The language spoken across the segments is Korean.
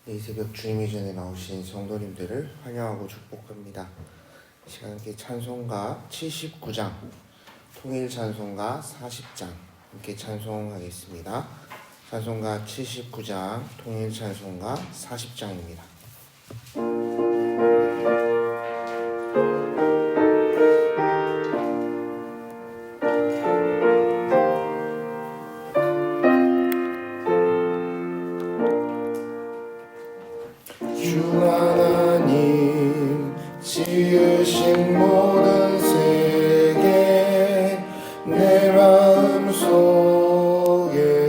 이 새벽 주님의 전에 나오신 성도님들을 환영하고 축복합니다. 이 시간 함께 찬송가 79장, 통일 찬송가 40장 함께 찬송하겠습니다. 찬송가 79장, 통일 찬송가 40장입니다. 주 하나님 지으신 모든 세계 내 마음속에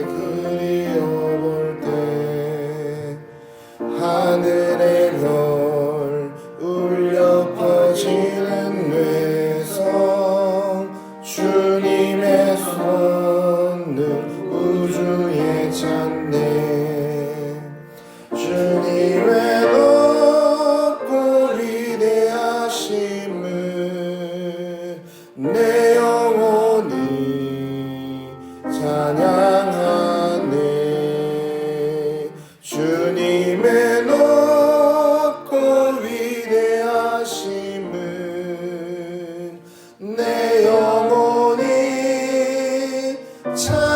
그리워볼 때 하늘의 별 울려 퍼지는 뇌성 주님의 손을 우주에 찾네. 주님의 내 영혼이 찬양하네. 주님의 높고 위대하심을 내 영혼이 찬양하네.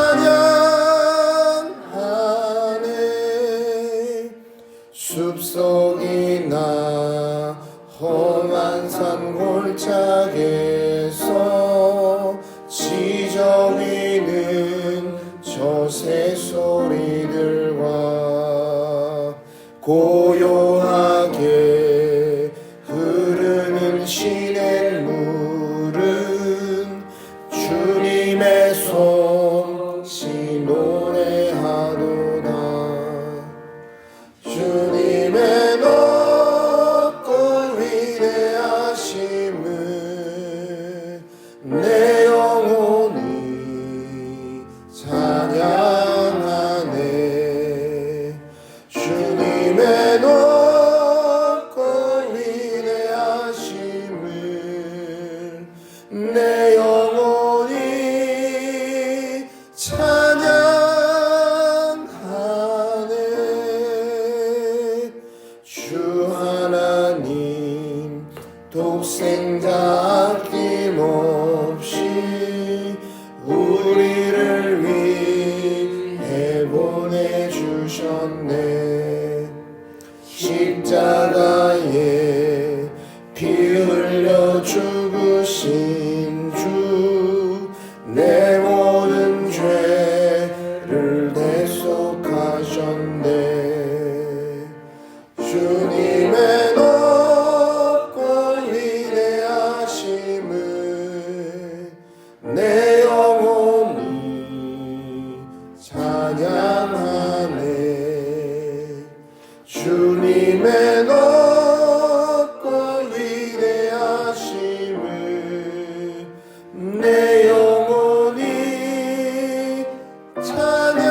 숲속이나 험한 산 골짜기에서 지저귀는 저 새소리들과 고요하게 흐르는 시냇물은 주님의 솜씨 노래하도다. 주님의 내 영혼이 찬양하네. 주님의 높고 위대하심을 내 영혼이 찬양하네. 주 하나님 독생자 아낌없이 우리를 위해 보내주셨네. 십자가에 피 흘려 죽으신 주 내 모든 죄를 대속하셨네. 주님의 내 영혼이 찬양하네. 주님의 높고 위대하심을 내 영혼이 찬양하네.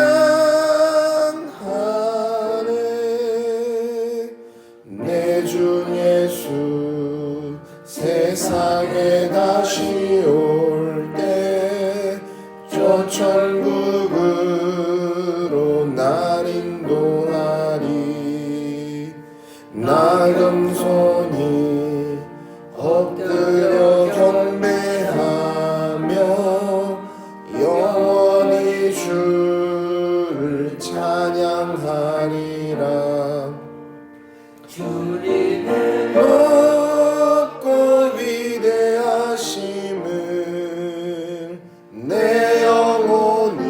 내 주 예수 세상에 다시 올 때 저 천국으로 날 인도하리. 나 겸손히 엎드려 경배하며 영원히 주를 찬양하리라. 주님의 높고 위대하심을 내 영혼이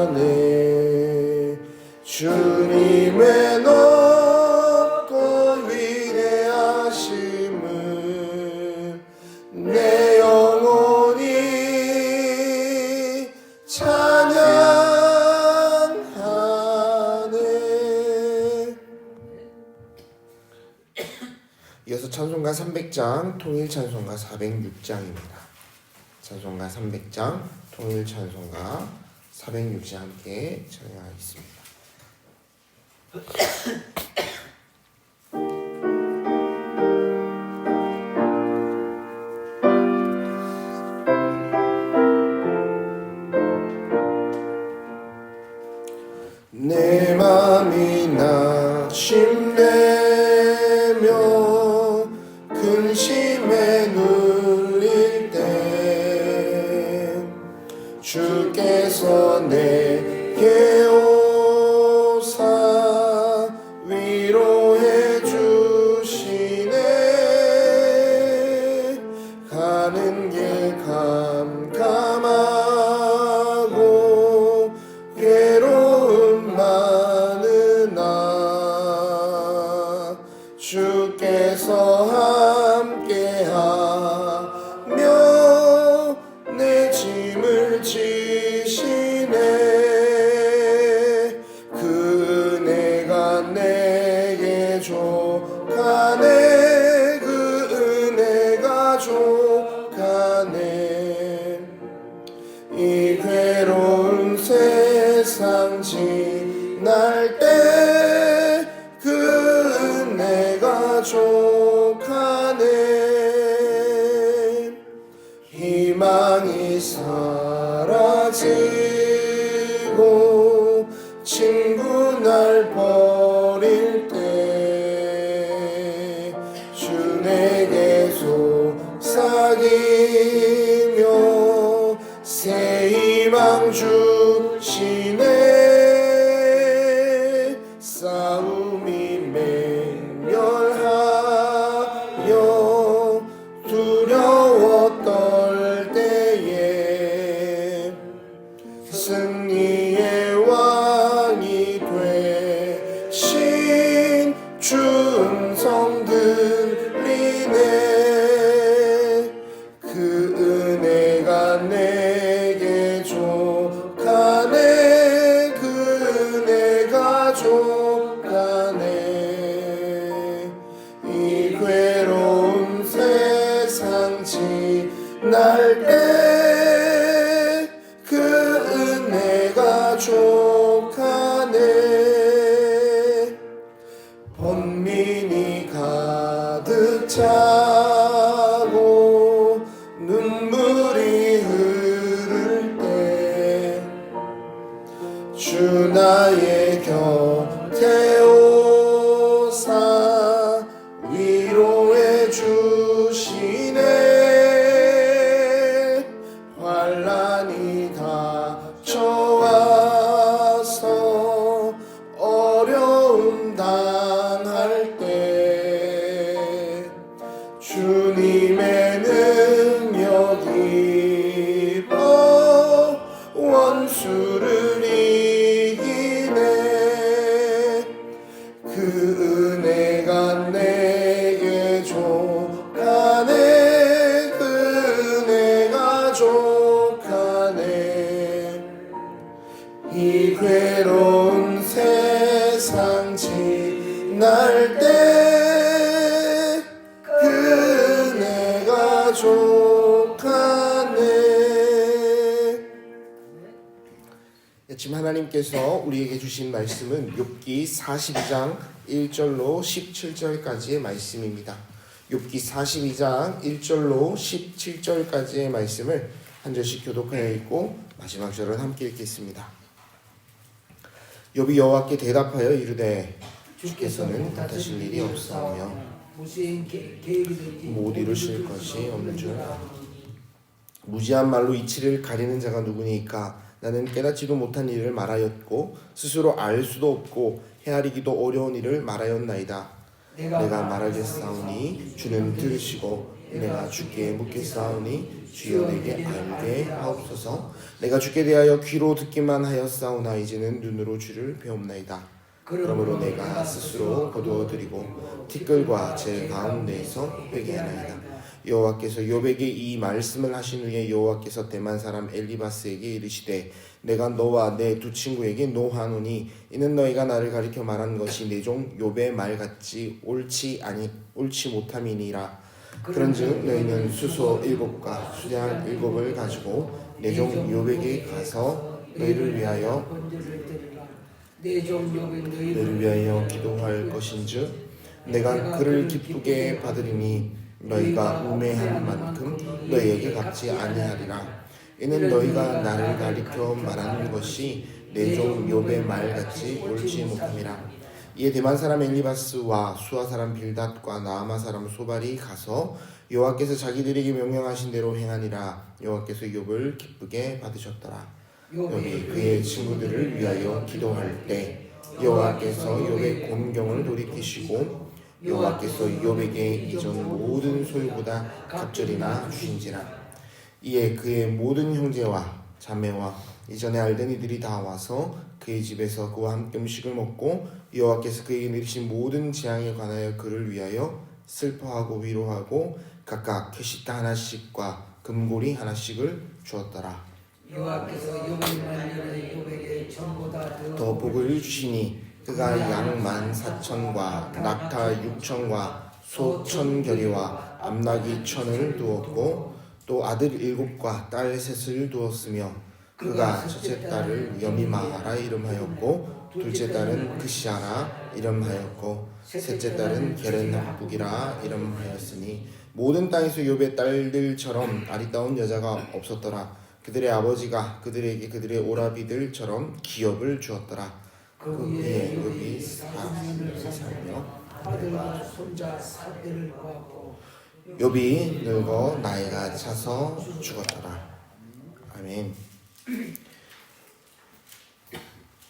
찬양하네. 주님의 높고 위대하심을 내 영혼이 찬양하네. 이어서 찬송가 300장, 통일 찬송가 406장입니다. 찬송가 300장, 통일 찬송가 406장 함께 찬양하겠습니다. 내 맘이 낙심되며 근심에 눌릴 때 주께서 내게 오사 위로해 주시네. 가는 길 캄캄하고 괴로움 많으나 주께서 함께하며 내 짐을 지시네. 그 은혜가 내게 족하네. 그 은혜가 족하네. 이 괴로운 세상 지날 때 그 은혜가 족하네. 희망이 사라지고 친구 날 버릴 때 주 내게 속삭이며 새 희망 주시네. 싸움이 맹렬하여 두려워 떨 때에 승리의 왕이 되신 주 음성 들리네. 그 은혜가 내게 족하네. 그 은혜가 족하네. 이 괴로운 세상 지날 때 그 은혜가 족하네. 번민이 가득 차고 눈물이 흐를 때 주 나의 곁에 오사 위로해 주시네. 환난이 닥쳐와서 어려움 당할 때 주님의 능력이 입어 원수를 이기네. 그 은혜가 내게 족하네. 그 은혜가 족하네. 이 괴로운 세상 지날 때 그 은혜가 족하네. 지금 하나님께서 우리에게 주신 말씀은 욥기 42장 1절로 17절까지의 말씀입니다. 욥기 42장 1절로 17절까지의 말씀을 한 절씩 교독하여 읽고 마지막 절은 함께 읽겠습니다. 욥이 여호와께 대답하여 이르되 주께서는 못하실 일이 없사오며 못 이루실 것이 없는 줄 무지한 말로 이치를 가리는 자가 누구니까. 나는 깨닫지도 못한 일을 말하였고 스스로 알 수도 없고 헤아리기도 어려운 일을 말하였나이다. 내가 말하겠사오니 주는 들으시고 내가 주께 묻겠사오니 주여 내게 알게 하옵소서. 내가 주께 대하여 귀로 듣기만 하였사오나 이제는 눈으로 주를 배옵나이다. 그러므로 내가 스스로 거두어드리고 티끌과 제 가운데에서 회개하나이다. 여호와께서 욥에게 이 말씀을 하신 후에 여호와께서 대만 사람 엘리바스에게 이르시되 내가 너와 내 두 친구에게 노하노니 이는 너희가 나를 가리켜 말한 것이 내 종 욥의 말 같이 옳지 못함이니라. 그런즉 너희는 수소 7과 수량 7을 가지고 내 종 욥에게 가서 너희를 위하여 기도할 것인즉 내가 그를 기쁘게 받으리니 너희가 우매한 만큼 너희에게 갚지 아니하리라. 이는 너희가 나를 가리켜 말하는 것이 내 종 욥의 말같이 옳지 못함이라. 이에 대만 사람 엘리바스와 수아 사람 빌닷과 나아마 사람 소발이 가서 여호와께서 자기들에게 명령하신 대로 행하니라. 여호와께서 욥을 기쁘게 받으셨더라. 욥이 그의 친구들을 위하여 기도할 때 여호와께서 욥의 곤경을 돌이키시고 여호와께서 욥에게 이전 모든 소유보다 갑절이나 주신지라. 이에 그의 모든 형제와 자매와 이전에 알던 이들이 다 와서 그의 집에서 그와 함께 음식을 먹고 여호와께서 그에게 내리신 모든 재앙에 관하여 그를 위하여 슬퍼하고 위로하고 각각 캐시타 하나씩과 금고리 하나씩을 주었더라. 여호와께서 욥의 말년에 욥에게 전보다 더 복을 주시니 그가 양 14,000과 낙타 6,000과 소 1,000결이와 암나귀 1,000을 두었고 또 아들 7과 딸 3을 두었으며 그가 첫째 딸을 여미마하라 이름하였고 둘째 딸은 그시아라 이름하였고 셋째 딸은 게렌합북이라 이름하였으니 모든 땅에서 욥의 딸들처럼 아리따운 여자가 없었더라. 그들의 아버지가 그들에게 그들의 오라비들처럼 기업을 주었더라. 그 후에 욥이 40년을 살며 아들과 손자 4대를 보았고 욥이 늙어 나이가 차서 죽었더라. 아멘.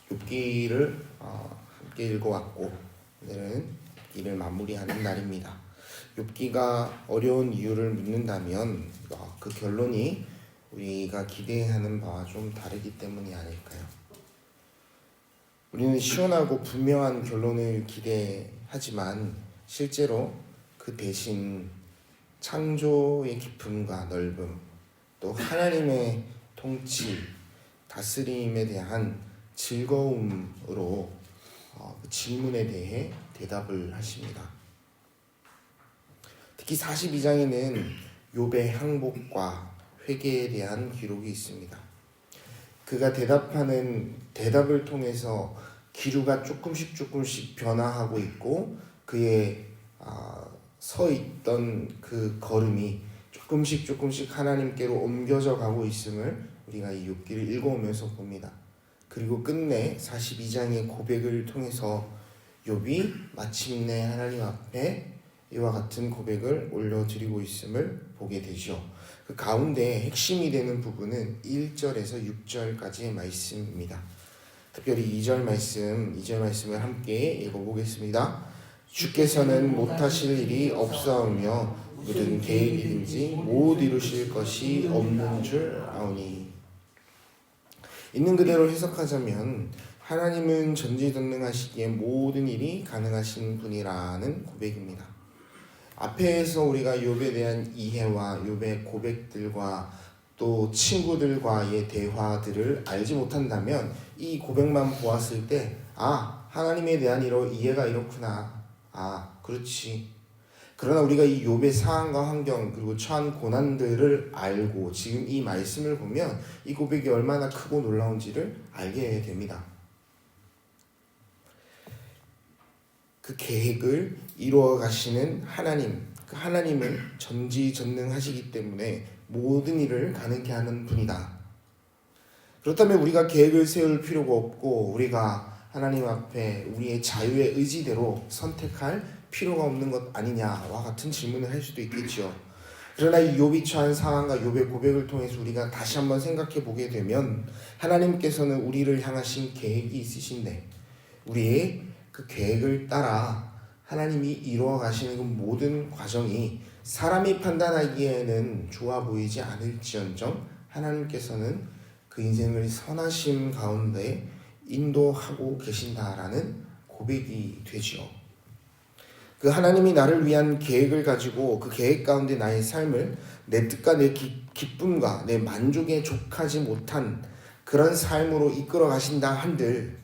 욥기를 함께 읽어왔고 오늘은 욥기를 마무리하는 날입니다. 욥기가 어려운 이유를 묻는다면 그 결론이 우리가 기대하는 바와 좀 다르기 때문이 아닐까요? 우리는 시원하고 분명한 결론을 기대하지만 실제로 그 대신 창조의 깊음과 넓음, 또 하나님의 통치, 다스림에 대한 즐거움으로 그 질문에 대해 대답을 하십니다. 특히 42장에는 욥의 항복과 회개에 대한 기록이 있습니다. 그가 대답하는 대답을 통해서 기류가 조금씩 변화하고 있고 그의 서 있던 그 걸음이 조금씩 하나님께로 옮겨져 가고 있음을 우리가 이 욥기를 읽어오면서 봅니다. 그리고 끝내 42장의 고백을 통해서 욥이 마침내 하나님 앞에 이와 같은 고백을 올려드리고 있음을 보게 되죠. 그 가운데 핵심이 되는 부분은 1절에서 6절까지의 말씀입니다. 특별히 2절 말씀을 함께 읽어보겠습니다. 주께서는 못하실 일이 없사오며 무슨 계획이든지 못 이루실 것이 없는 줄 아오니. 있는 그대로 해석하자면 하나님은 전지전능하시기에 모든 일이 가능하신 분이라는 고백입니다. 앞에서 우리가 욥에 대한 이해와 욥의 고백들과 또 친구들과의 대화들을 알지 못한다면 이 고백만 보았을 때 하나님에 대한 이해가 이렇구나. 그렇지. 그러나 우리가 이 욥의 상황과 환경 그리고 처한 고난들을 알고 지금 이 말씀을 보면 이 고백이 얼마나 크고 놀라운지를 알게 됩니다. 그 계획을 이루어 가시는 하나님, 그 하나님은 전지전능하시기 때문에 모든 일을 가능케 하는 분이다. 그렇다면 우리가 계획을 세울 필요가 없고 우리가 하나님 앞에 우리의 자유의 의지대로 선택할 필요가 없는 것 아니냐와 같은 질문을 할 수도 있겠죠. 그러나 이 욥이 처한 상황과 욥의 고백을 통해서 우리가 다시 한번 생각해 보게 되면 하나님께서는 우리를 향하신 계획이 있으신데 우리의 그 계획을 따라 하나님이 이루어 가시는 그 모든 과정이 사람이 판단하기에는 좋아 보이지 않을지언정 하나님께서는 그 인생을 선하심 가운데 인도하고 계신다라는 고백이 되죠. 그 하나님이 나를 위한 계획을 가지고 그 계획 가운데 나의 삶을 내 뜻과 내 기쁨과 내 만족에 족하지 못한 그런 삶으로 이끌어 가신다 한들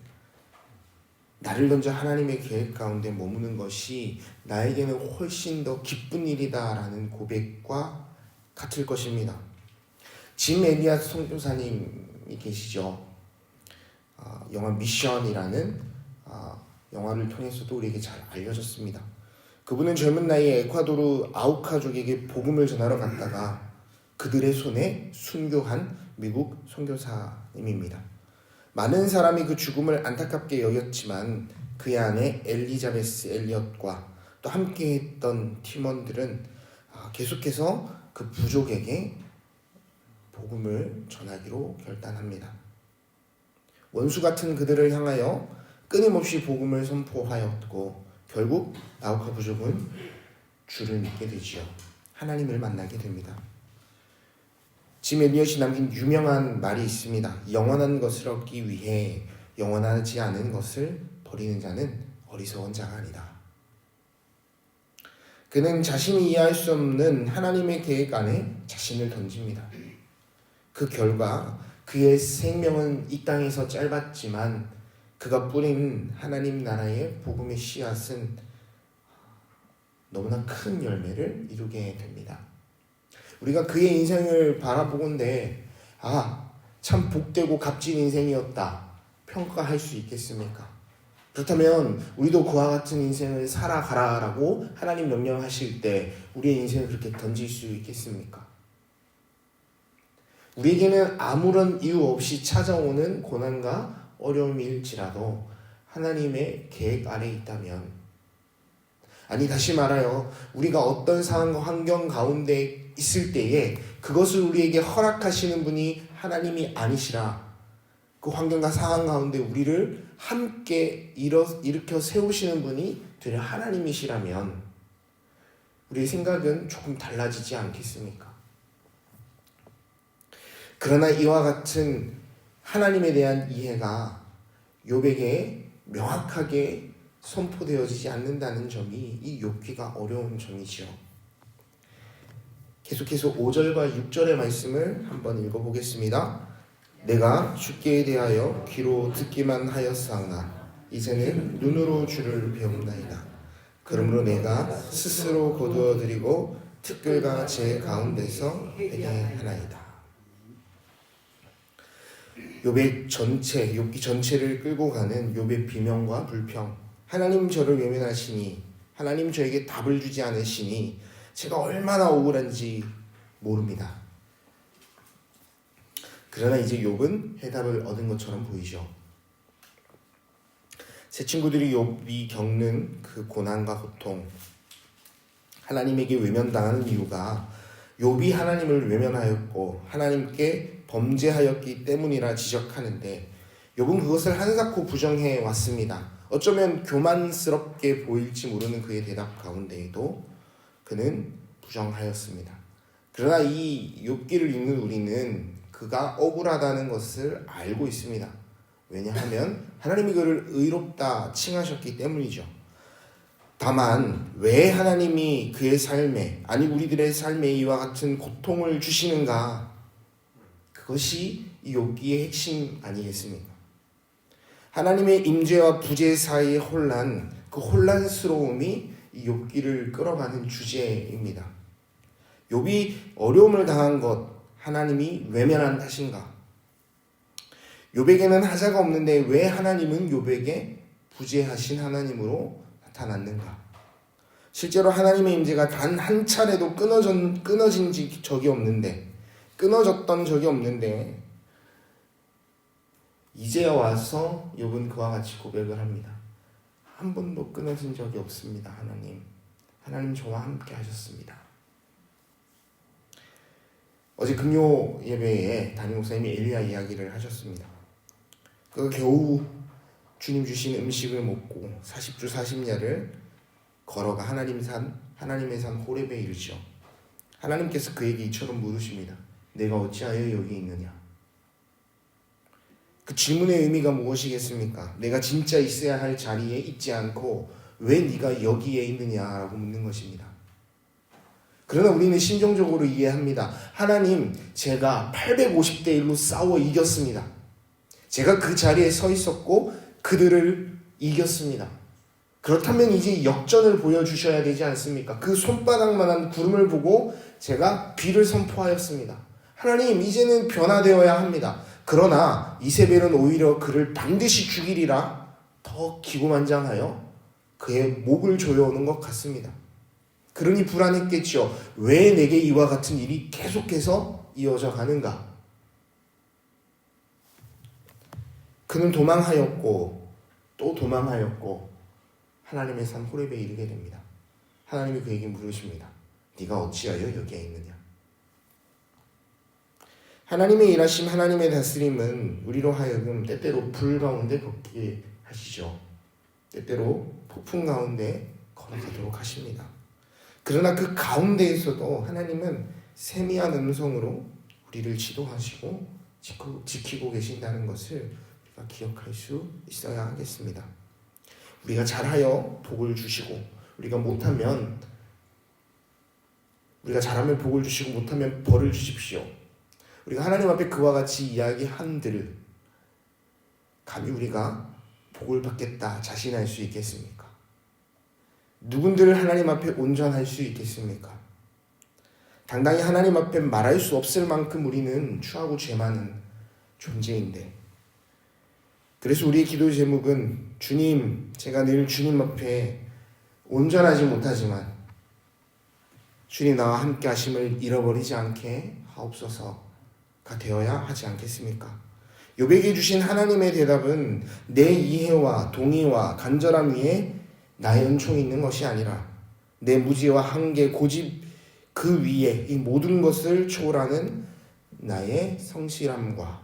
나를 던져 하나님의 계획 가운데 머무는 것이 나에게는 훨씬 더 기쁜 일이다라는 고백과 같을 것입니다. 짐 엘리엇 선교사님이 계시죠. 영화 미션이라는 영화를 통해서도 우리에게 잘 알려졌습니다. 그분은 젊은 나이에 에콰도르 아우카족에게 복음을 전하러 갔다가 그들의 손에 순교한 미국 선교사님입니다. 많은 사람이 그 죽음을 안타깝게 여겼지만 그의 아내 엘리자베스 엘리엇과 또 함께했던 팀원들은 계속해서 그 부족에게 복음을 전하기로 결단합니다. 원수 같은 그들을 향하여 끊임없이 복음을 선포하였고 결국 아우카 부족은 주를 믿게 되지요. 하나님을 만나게 됩니다. 짐 엘리엇이 남긴 유명한 말이 있습니다. 영원한 것을 얻기 위해 영원하지 않은 것을 버리는 자는 어리석은 자가 아니다. 그는 자신이 이해할 수 없는 하나님의 계획 안에 자신을 던집니다. 그 결과 그의 생명은 이 땅에서 짧았지만 그가 뿌린 하나님 나라의 복음의 씨앗은 너무나 큰 열매를 이루게 됩니다. 우리가 그의 인생을 바라보건대 참 복되고 값진 인생이었다 평가할 수 있겠습니까? 그렇다면 우리도 그와 같은 인생을 살아가라라고 하나님 명령하실 때 우리의 인생을 그렇게 던질 수 있겠습니까? 우리에게는 아무런 이유 없이 찾아오는 고난과 어려움일지라도 하나님의 계획 아래 있다면, 아니 다시 말하여 우리가 어떤 상황과 환경 가운데 있을 때에 그것을 우리에게 허락하시는 분이 하나님이 아니시라 그 환경과 상황 가운데 우리를 함께 일으켜 세우시는 분이 되려 하나님이시라면 우리의 생각은 조금 달라지지 않겠습니까? 그러나 이와 같은 하나님에 대한 이해가 욥에게 명확하게 선포되어지지 않는다는 점이 이 욥기가 어려운 점이죠. 계속해서 5절과 6절의 말씀을 한번 읽어보겠습니다. 내가 주께 대하여 귀로 듣기만 하였사오나 이제는 눈으로 주를 배운다이다. 그러므로 내가 스스로 거두어드리고 티끌과 제 가운데서 회개하나이다. 욥기 전체를 끌고 가는 욥의 비명과 불평, 하나님 저를 외면하시니, 하나님 저에게 답을 주지 않으시니 제가 얼마나 억울한지 모릅니다. 그러나 이제 욥은 해답을 얻은 것처럼 보이죠. 새 친구들이 욥이 겪는 그 고난과 고통, 하나님에게 외면당하는 이유가 욥이 하나님을 외면하였고 하나님께 범죄하였기 때문이라 지적하는데 욥은 그것을 한사코 부정해 왔습니다. 어쩌면 교만스럽게 보일지 모르는 그의 대답 가운데에도 그는 부정하였습니다. 그러나 이 욥기를 읽는 우리는 그가 억울하다는 것을 알고 있습니다. 왜냐하면 하나님이 그를 의롭다 칭하셨기 때문이죠. 다만 왜 하나님이 그의 삶에, 아니 우리들의 삶에 이와 같은 고통을 주시는가? 그것이 이 욥기의 핵심 아니겠습니까? 하나님의 임재와 부재 사이의 혼란, 그 혼란스러움이 이 욥기를 끌어가는 주제입니다. 욥이 어려움을 당한 것, 하나님이 외면한 탓인가? 욥에게는 하자가 없는데 왜 하나님은 욥에게 부재하신 하나님으로 나타났는가? 실제로 하나님의 임재가 단 한 차례도 끊어진 적이 없는데 이제 와서 욥은 그와 같이 고백을 합니다. 한 번도 끊어진 적이 없습니다. 하나님 저와 함께 하셨습니다. 어제 금요 예배에 담임 목사님이 엘리야 이야기를 하셨습니다. 그 겨우 주님 주신 음식을 먹고 40주 40야를 걸어가 하나님의 산 호렙에 이르죠. 하나님께서 그에게 이처럼 물으십니다. 내가 어찌하여 여기 있느냐? 그 질문의 의미가 무엇이겠습니까? 내가 진짜 있어야 할 자리에 있지 않고 왜 네가 여기에 있느냐라고 묻는 것입니다. 그러나 우리는 심정적으로 이해합니다. 하나님, 제가 850대 1로 싸워 이겼습니다. 제가 그 자리에 서 있었고 그들을 이겼습니다. 그렇다면 이제 역전을 보여주셔야 되지 않습니까? 그 손바닥만한 구름을 보고 제가 비를 선포하였습니다. 하나님, 이제는 변화되어야 합니다. 그러나 이세벨은 오히려 그를 반드시 죽이리라 더 기고만장하여 그의 목을 조여오는 것 같습니다. 그러니 불안했겠죠. 왜 내게 이와 같은 일이 계속해서 이어져 가는가? 그는 도망하였고 또 도망하였고 하나님의 산 호렙에 이르게 됩니다. 하나님이 그에게 물으십니다. 네가 어찌하여 여기에 있느냐? 하나님의 일하심, 하나님의 다스림은 우리로 하여금 때때로 불 가운데 걷게 하시죠. 때때로 폭풍 가운데 걸어가도록 하십니다. 그러나 그 가운데에서도 하나님은 세미한 음성으로 우리를 지도하시고 지키고 계신다는 것을 우리가 기억할 수 있어야 하겠습니다. 우리가 잘하여 복을 주시고 우리가 잘하면 복을 주시고 못하면 벌을 주십시오. 우리가 하나님 앞에 그와 같이 이야기한들 감히 우리가 복을 받겠다 자신할 수 있겠습니까? 누군들을 하나님 앞에 온전할 수 있겠습니까? 당당히 하나님 앞에 말할 수 없을 만큼 우리는 추하고 죄 많은 존재인데, 그래서 우리의 기도 제목은 주님, 제가 늘 주님 앞에 온전하지 못하지만 주님 나와 함께 하심을 잃어버리지 않게 하옵소서가 되어야 하지 않겠습니까? 욥에게 주신 하나님의 대답은 내 이해와 동의와 간절함 위에 나의 은총이 있는 것이 아니라 내 무지와 한계, 고집 그 위에 이 모든 것을 초월하는 나의 성실함과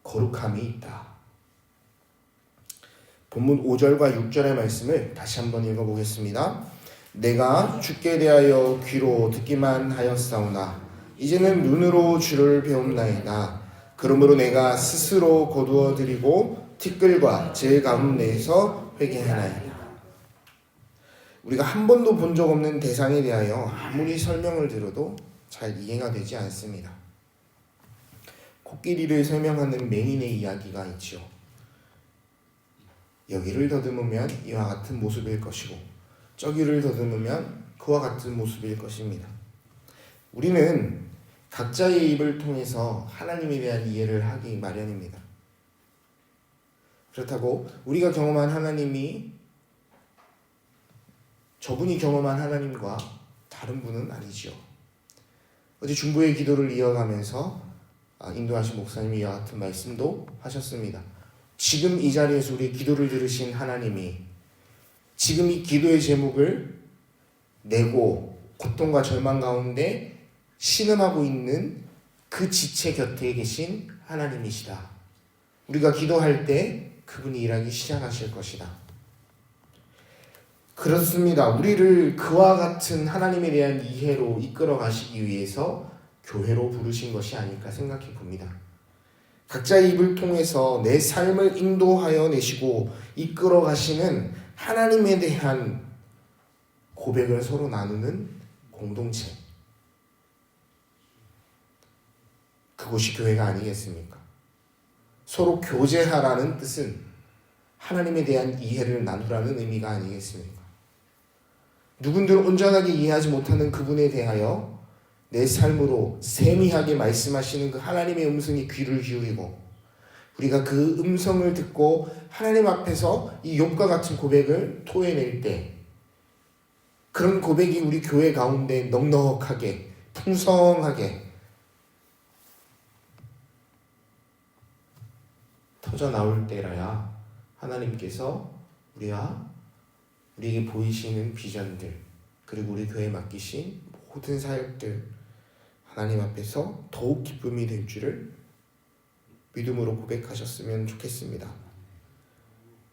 거룩함이 있다. 본문 5절과 6절의 말씀을 다시 한번 읽어보겠습니다. 내가 주께 대하여 귀로 듣기만 하였사오나 이제는 눈으로 주를 배움나이다. 그러므로 내가 스스로 거두어 드리고 티끌과 제 가운데에서 회개하나이다. 우리가 한 번도 본 적 없는 대상에 대하여 아무리 설명을 들어도 잘 이해가 되지 않습니다. 코끼리를 설명하는 맹인의 이야기가 있죠. 여기를 더듬으면 이와 같은 모습일 것이고 저기를 더듬으면 그와 같은 모습일 것입니다. 우리는 각자의 입을 통해서 하나님에 대한 이해를 하기 마련입니다. 그렇다고 우리가 경험한 하나님이 저분이 경험한 하나님과 다른 분은 아니죠. 어제 중보의 기도를 이어가면서 인도하신 목사님이 이와 같은 말씀도 하셨습니다. 지금 이 자리에서 우리의 기도를 들으신 하나님이 지금 이 기도의 제목을 내고 고통과 절망 가운데 신음하고 있는 그 지체 곁에 계신 하나님이시다. 우리가 기도할 때 그분이 일하기 시작하실 것이다. 그렇습니다. 우리를 그와 같은 하나님에 대한 이해로 이끌어 가시기 위해서 교회로 부르신 것이 아닐까 생각해 봅니다. 각자의 입을 통해서 내 삶을 인도하여 내시고 이끌어 가시는 하나님에 대한 고백을 서로 나누는 공동체. 그것이 교회가 아니겠습니까? 서로 교제하라는 뜻은 하나님에 대한 이해를 나누라는 의미가 아니겠습니까? 누군들 온전하게 이해하지 못하는 그분에 대하여 내 삶으로 세미하게 말씀하시는 그 하나님의 음성에 귀를 기울이고 우리가 그 음성을 듣고 하나님 앞에서 이 욥과 같은 고백을 토해낼 때 그런 고백이 우리 교회 가운데 넉넉하게 풍성하게 터져 나올 때라야 하나님께서 우리에게 보이시는 비전들 그리고 우리 교회에 맡기신 모든 사역들 하나님 앞에서 더욱 기쁨이 될 줄을 믿음으로 고백하셨으면 좋겠습니다.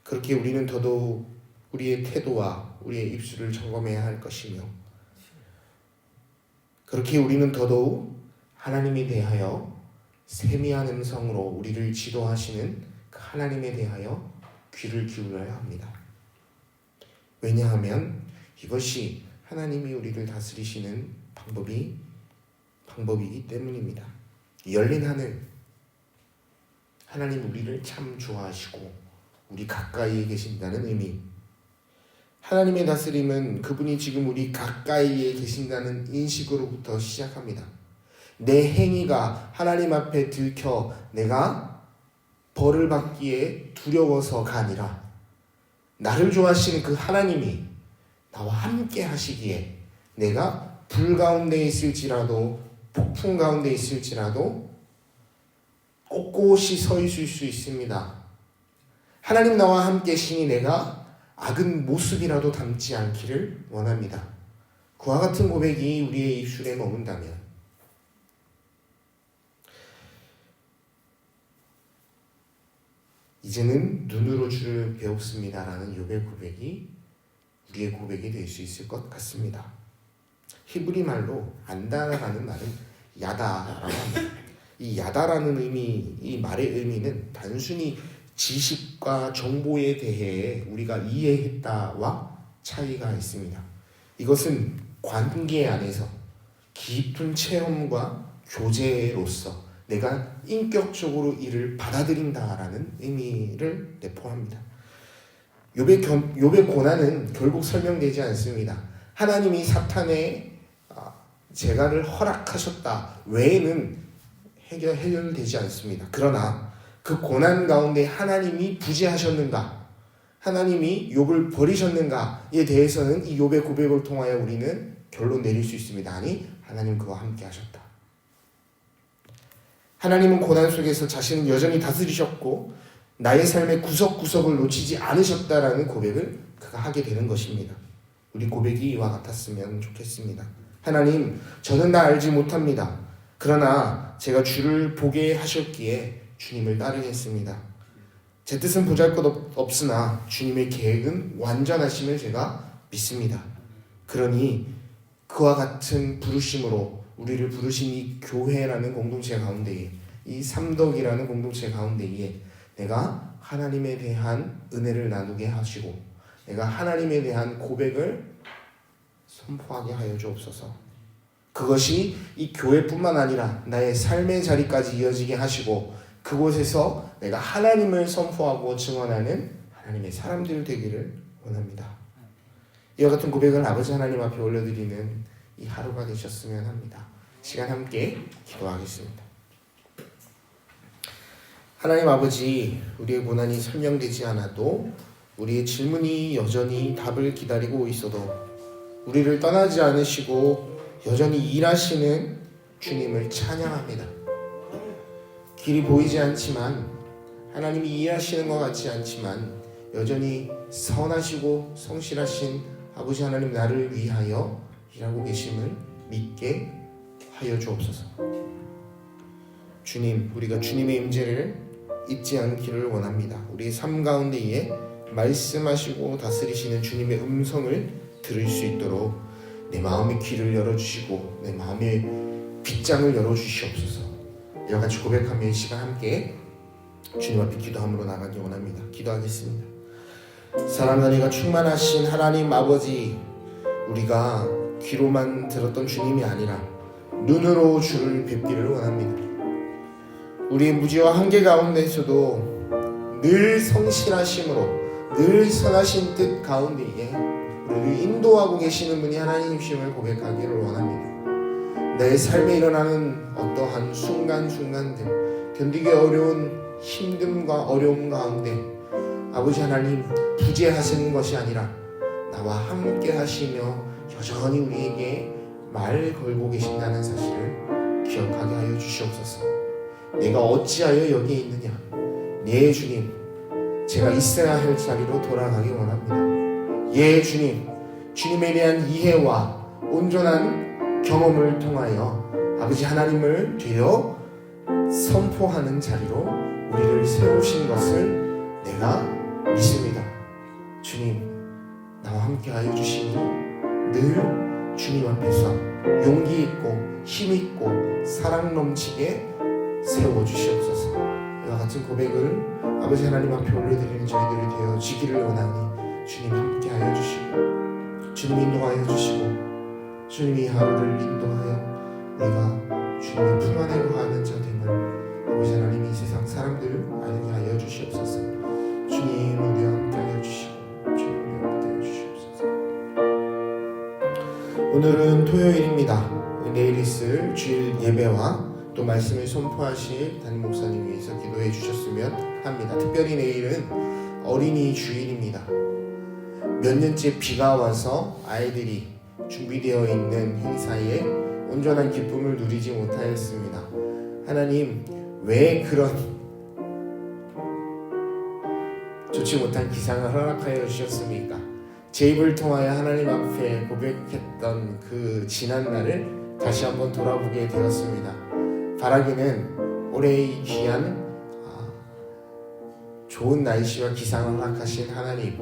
그렇게 우리는 더더욱 우리의 태도와 우리의 입술을 점검해야 할 것이며 그렇게 우리는 더더욱 하나님에 대하여 세미한 음성으로 우리를 지도하시는 그 하나님에 대하여 귀를 기울여야 합니다. 왜냐하면 이것이 하나님이 우리를 다스리시는 방법이기 때문입니다. 열린 하늘, 하나님 우리를 참 좋아하시고 우리 가까이에 계신다는 의미. 하나님의 다스림은 그분이 지금 우리 가까이에 계신다는 인식으로부터 시작합니다. 내 행위가 하나님 앞에 들켜 내가 벌을 받기에 두려워서가 아니라 나를 좋아하시는 그 하나님이 나와 함께 하시기에 내가 불 가운데 있을지라도 폭풍 가운데 있을지라도 꼿꼿이 서 있을 수 있습니다. 하나님 나와 함께 계시니 내가 악은 모습이라도 담지 않기를 원합니다. 그와 같은 고백이 우리의 입술에 머문다면 이제는 눈으로 주를 배웠습니다라는 욥의 고백이 우리의 고백이 될 수 있을 것 같습니다. 히브리 말로 안다라는 말은 야다라고 합니다. 이 야다라는 의미, 이 말의 의미는 단순히 지식과 정보에 대해 우리가 이해했다와 차이가 있습니다. 이것은 관계 안에서 깊은 체험과 교제로서 내가 인격적으로 이를 받아들인다라는 의미를 내포합니다. 욥의 고난은 결국 설명되지 않습니다. 하나님이 사탄의 재갈을 허락하셨다 외에는 해결되지 않습니다. 그러나 그 고난 가운데 하나님이 부재하셨는가, 하나님이 욥을 버리셨는가에 대해서는 이 욥의 고백을 통하여 우리는 결론 내릴 수 있습니다. 아니, 하나님 그와 함께 하셨다. 하나님은 고난 속에서 자신을 여전히 다스리셨고 나의 삶의 구석구석을 놓치지 않으셨다라는 고백을 그가 하게 되는 것입니다. 우리 고백이 이와 같았으면 좋겠습니다. 하나님, 저는 다 알지 못합니다. 그러나 제가 주를 보게 하셨기에 주님을 따르겠습니다. 제 뜻은 보잘것없으나 주님의 계획은 완전하심을 제가 믿습니다. 그러니 그와 같은 부르심으로 우리를 부르신 이 교회라는 공동체 가운데에, 이 삼덕이라는 공동체 가운데에 내가 하나님에 대한 은혜를 나누게 하시고 내가 하나님에 대한 고백을 선포하게 하여 주옵소서. 그것이 이 교회뿐만 아니라 나의 삶의 자리까지 이어지게 하시고 그곳에서 내가 하나님을 선포하고 증언하는 하나님의 사람들 되기를 원합니다. 이와 같은 고백을 아버지 하나님 앞에 올려드리는 이 하루가 되셨으면 합니다. 시간 함께 기도하겠습니다. 하나님 아버지, 우리의 고난이 설명되지 않아도 우리의 질문이 여전히 답을 기다리고 있어도 우리를 떠나지 않으시고 여전히 일하시는 주님을 찬양합니다. 길이 보이지 않지만, 하나님이 일하시는 것 같지 않지만 여전히 선하시고 성실하신 아버지 하나님, 나를 위하여 일하고 계심을 믿게 하여 주옵소서. 주님, 우리가 주님의 임재를 잊지 않기를 원합니다. 우리의 삶 가운데에 말씀하시고 다스리시는 주님의 음성을 들을 수 있도록 내 마음의 귀를 열어주시고 내 마음의 빗장을 열어주시옵소서. 이와 같이 고백하며 이 시간 함께 주님 앞에 기도함으로 나가기 원합니다. 기도하겠습니다. 사랑과 은혜가 충만하신 하나님 아버지, 우리가 귀로만 들었던 주님이 아니라 눈으로 주를 뵙기를 원합니다. 우리의 무지와 한계 가운데서도 늘 성실하심으로 늘 선하신 뜻 가운데에 우리를 인도하고 계시는 분이 하나님이심을 고백하기를 원합니다. 내 삶에 일어나는 어떠한 순간순간들, 견디기 어려운 힘듦과 어려움 가운데 아버지 하나님 부재하시는 것이 아니라 나와 함께 하시며 여전히 우리에게 말 걸고 계신다는 사실을 기억하게 하여 주시옵소서. 내가 어찌하여 여기에 있느냐, 예 주님, 제가 있어야 할 자리로 돌아가기 원합니다. 예 주님, 주님에 대한 이해와 온전한 경험을 통하여 아버지 하나님을 되어 선포하는 자리로 우리를 세우신 것을 내가 믿습니다. 주님, 나와 함께 하여 주시니 늘 주님 앞에서 용기 있고 힘 있고 사랑 넘치게 세워주시옵소서. 이와 같은 고백을 아버지 하나님 앞에 올려드리는 저희들이 되어지기를 원하니 주님 함께 하여 주시고 주님 인도하여 주시고 주님이 이 하루를 인도하여 우리가 주님의 품 안에 거하는 자 됨을 아버지 하나님이 이 세상 사람들을 알게 하여 주시옵소서. 주님 우리와 함께 하여 주시고 주님 우리와 함께 하여 주시옵소서. 오늘은 토요일입니다. 내일 있을 주일 예배와 또 말씀을 선포하실 담임 목사님 위해서 기도해 주셨으면 합니다. 특별히 내일은 어린이 주일입니다. 몇 년째 비가 와서 아이들이 준비되어 있는 행사에 온전한 기쁨을 누리지 못하였습니다. 하나님, 왜 그런 섭취 못한 기상을 허락하여 주셨습니까? 제 입을 통하여 하나님 앞에 고백했던 그 지난 날을 다시 한번 돌아보게 되었습니다. 바라기는 올해 이 귀한 좋은 날씨와 기상을 허락하신 하나님,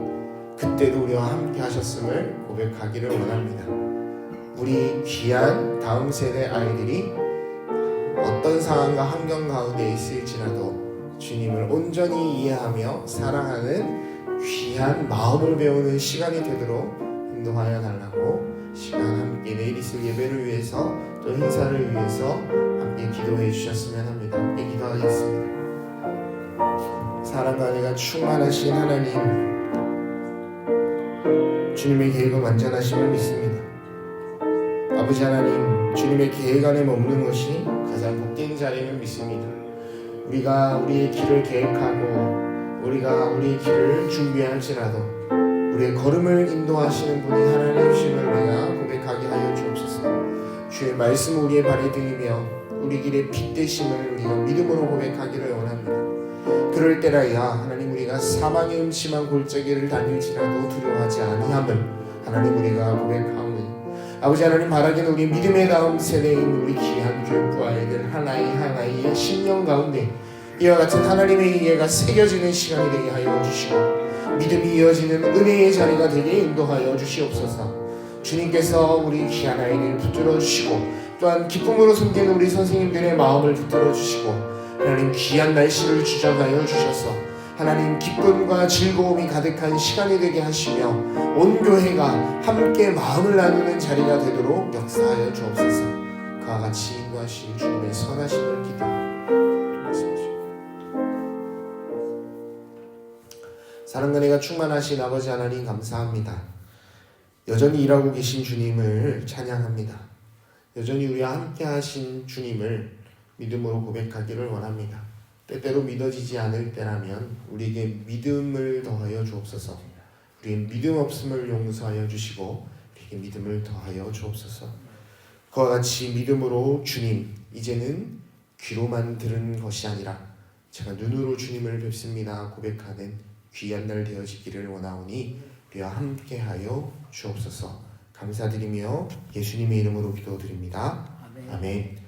그때도 우리와 함께 하셨음을 고백하기를 원합니다. 우리 귀한 다음 세대 아이들이 어떤 상황과 환경 가운데 있을지라도 주님을 온전히 이해하며 사랑하는 귀한 마음을 배우는 시간이 되도록 인도하여 달라고 시간 함께 내일 있을 예배를 위해서 또 행사를 위해서 함께 기도해 주셨으면 합니다. 함께 기도하겠습니다. 사랑과 은혜가 충만하신 하나님, 주님의 계획은 완전하심을 믿습니다. 아버지 하나님, 주님의 계획 안에 머무는 것이 가장 복된 자리임을 믿습니다. 우리가 우리의 길을 계획하고 우리가 우리의 길을 준비할지라도 우리의 걸음을 인도하시는 분이 하나님이심을 우리가 고백하게 하여 주옵소서. 주의 말씀 우리의 발이 등이며 우리 길의 빛 되심을 우리가 믿음으로 고백하기를 원합니다. 그럴 때라야 하나님, 우리가 사망의 음침한 골짜기를 다닐지라도 두려워하지 아니함을 하나님 우리가 고백하오니, 아버지 하나님, 바라기는 우리 믿음의 다음 세대인 우리 귀한 교육부 아이들 하나의 심령 가운데 이와 같은 하나님의 이해가 새겨지는 시간이 되게 하여 주시고 믿음이 이어지는 은혜의 자리가 되게 인도하여 주시옵소서. 주님께서 우리 귀한 아이들 붙들어 주시고 또한 기쁨으로 섬기는 우리 선생님들의 마음을 붙들어 주시고 하나님, 귀한 날씨를 주장하여 주셔서 하나님 기쁨과 즐거움이 가득한 시간이 되게 하시며 온 교회가 함께 마음을 나누는 자리가 되도록 역사하여 주옵소서. 그와 같이 인도하신 주님의 선하심을 기도하옵소서. 사랑과 은혜가 충만하신 아버지 하나님, 감사합니다. 여전히 일하고 계신 주님을 찬양합니다. 여전히 우리와 함께 하신 주님을 믿음으로 고백하기를 원합니다. 때때로 믿어지지 않을 때라면 우리에게 믿음을 더하여 주옵소서. 우리의 믿음 없음을 용서하여 주시고 우리에게 믿음을 더하여 주옵소서. 그와 같이 믿음으로 주님, 이제는 귀로만 들은 것이 아니라 제가 눈으로 주님을 뵙습니다 고백하는 귀한 날 되어지기를 원하오니 우리와 함께하여 주옵소서. 감사드리며 예수님의 이름으로 기도드립니다. 아멘.